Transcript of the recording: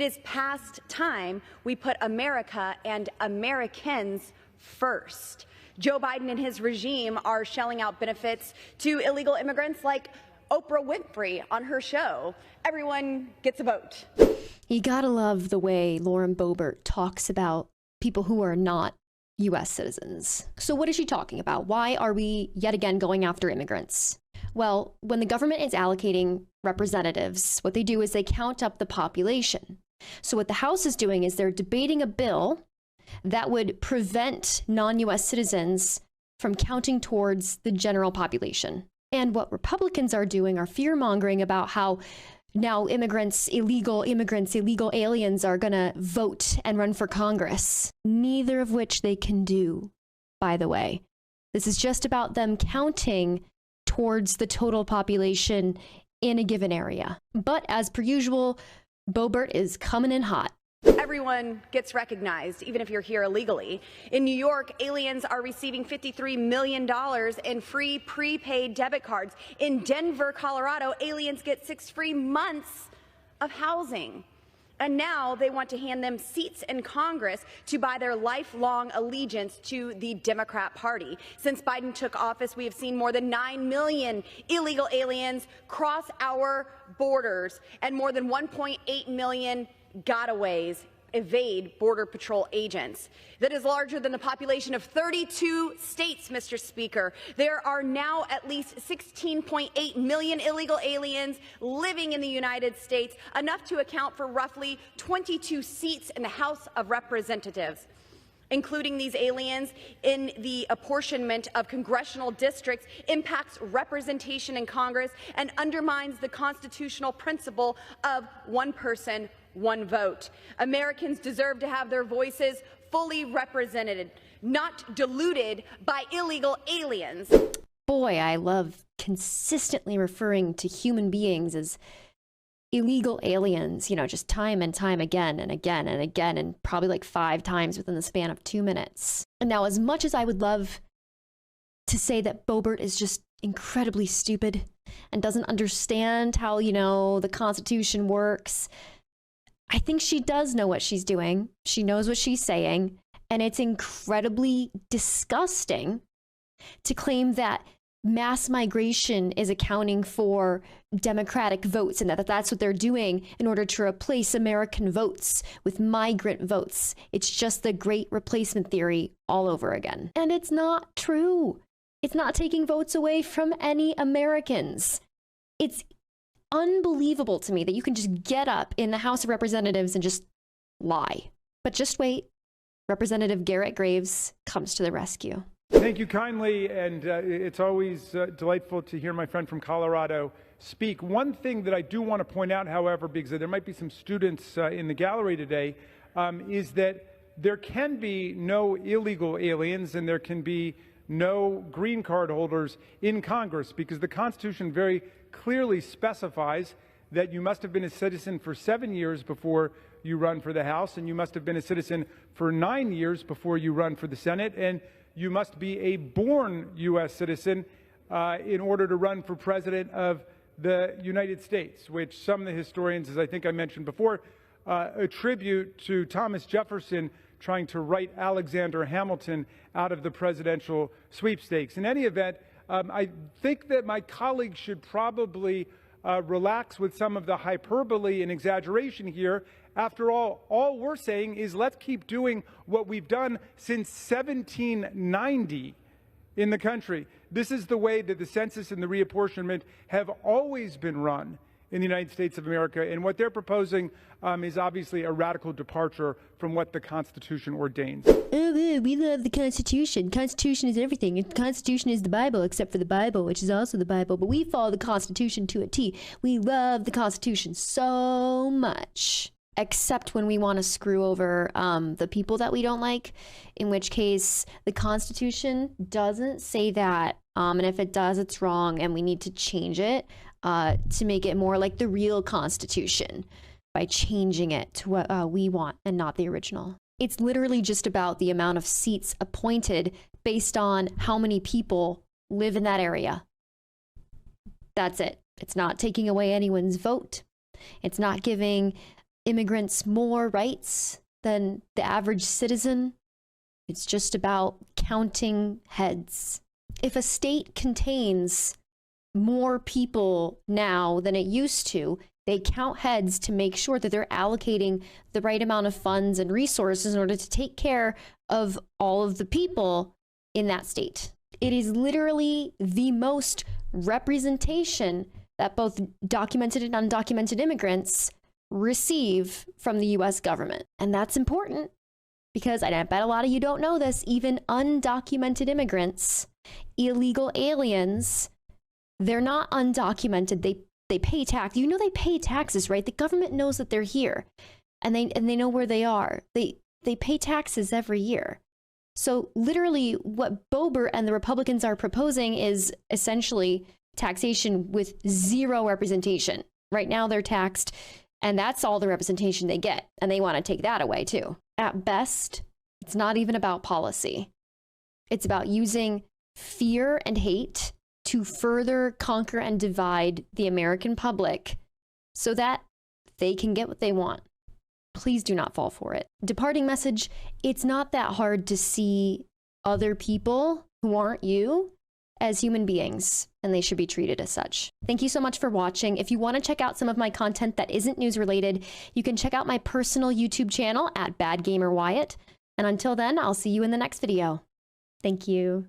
is past time we put America and Americans first. Joe Biden and his regime are shelling out benefits to illegal immigrants like Oprah Winfrey on her show. Everyone gets a vote. You gotta love the way Lauren Boebert talks about people who are not U.S. citizens. So what is she talking about? Why are we yet again going after immigrants? Well, when the government is allocating representatives, what they do is they count up the population. So what the House is doing is they're debating a bill that would prevent non-U.S. citizens from counting towards the general population. And what Republicans are doing are fear-mongering about how now illegal aliens are going to vote and run for Congress. Neither of which they can do, by the way. This is just about them counting towards the total population in a given area. But as per usual, Boebert is coming in hot. Everyone gets recognized, even if you're here illegally. In New York, aliens are receiving $53 million in free prepaid debit cards. In Denver, Colorado, aliens get 6 free months of housing. And now they want to hand them seats in Congress to buy their lifelong allegiance to the Democrat Party. Since Biden took office, we have seen more than 9 million illegal aliens cross our borders and more than 1.8 million gotaways evade Border Patrol agents. That is larger than the population of 32 states, Mr. Speaker. There are now at least 16.8 million illegal aliens living in the United States, enough to account for roughly 22 seats in the House of Representatives. Including these aliens in the apportionment of congressional districts impacts representation in Congress and undermines the constitutional principle of one person, one vote. Americans deserve to have their voices fully represented, not diluted by illegal aliens. Boy, I love consistently referring to human beings as illegal aliens, just time and time again and again and again, and probably like 5 times within the span of 2 minutes. And now, as much as I would love to say that Boebert is just incredibly stupid and doesn't understand how, the Constitution works, I think she does know what she's doing. She knows what she's saying. And it's incredibly disgusting to claim that mass migration is accounting for Democratic votes and that's what they're doing in order to replace American votes with migrant votes. It's just the great replacement theory all over again. And it's not true. It's not taking votes away from any Americans. It's unbelievable to me that you can just get up in the House of Representatives and just lie. But just wait. Representative Garrett Graves comes to the rescue. Thank you kindly, and it's always delightful to hear my friend from Colorado speak. One thing that I do want to point out, however, because there might be some students in the gallery today, is that there can be no illegal aliens and there can be no green card holders in Congress, because the Constitution very clearly specifies that you must have been a citizen for 7 years before you run for the House, and you must have been a citizen for 9 years before you run for the Senate, and you must be a born U.S. citizen in order to run for president of the United States, which some of the historians, as I think I mentioned before, attribute to Thomas Jefferson trying to write Alexander Hamilton out of the presidential sweepstakes. In any event, I think that my colleagues should probably relax with some of the hyperbole and exaggeration here. After all we're saying is let's keep doing what we've done since 1790 in the country. This is the way that the census and the reapportionment have always been run in the United States of America, and what they're proposing is obviously a radical departure from what the Constitution ordains. Oh, we love the Constitution. Constitution is everything. The Constitution is the Bible, except for the Bible, which is also the Bible, but we follow the Constitution to a T. We love the Constitution so much. Except when we want to screw over the people that we don't like, in which case the Constitution doesn't say that. And if it does, it's wrong, and we need to change it to make it more like the real Constitution by changing it to what we want and not the original. It's literally just about the amount of seats appointed based on how many people live in that area. That's it. It's not taking away anyone's vote. It's not giving immigrants more rights than the average citizen. It's just about counting heads. If a state contains more people now than it used to, they count heads to make sure that they're allocating the right amount of funds and resources in order to take care of all of the people in that state. It is literally the most representation that both documented and undocumented immigrants receive from the US government. And that's important because I bet a lot of you don't know this, even undocumented immigrants, illegal aliens, they're not undocumented. They pay tax. You know they pay taxes, right? The government knows that they're here and they know where they are. They pay taxes every year. So literally what Boebert and the Republicans are proposing is essentially taxation with zero representation. Right now they're taxed and that's all the representation they get. And they want to take that away too. At best, it's not even about policy. It's about using fear and hate to further conquer and divide the American public so that they can get what they want. Please do not fall for it. Departing message, it's not that hard to see other people who aren't you as human beings, and they should be treated as such. Thank you so much for watching. If you want to check out some of my content that isn't news related, you can check out my personal YouTube channel at Bad Gamer Wyatt. And until then, I'll see you in the next video. Thank you.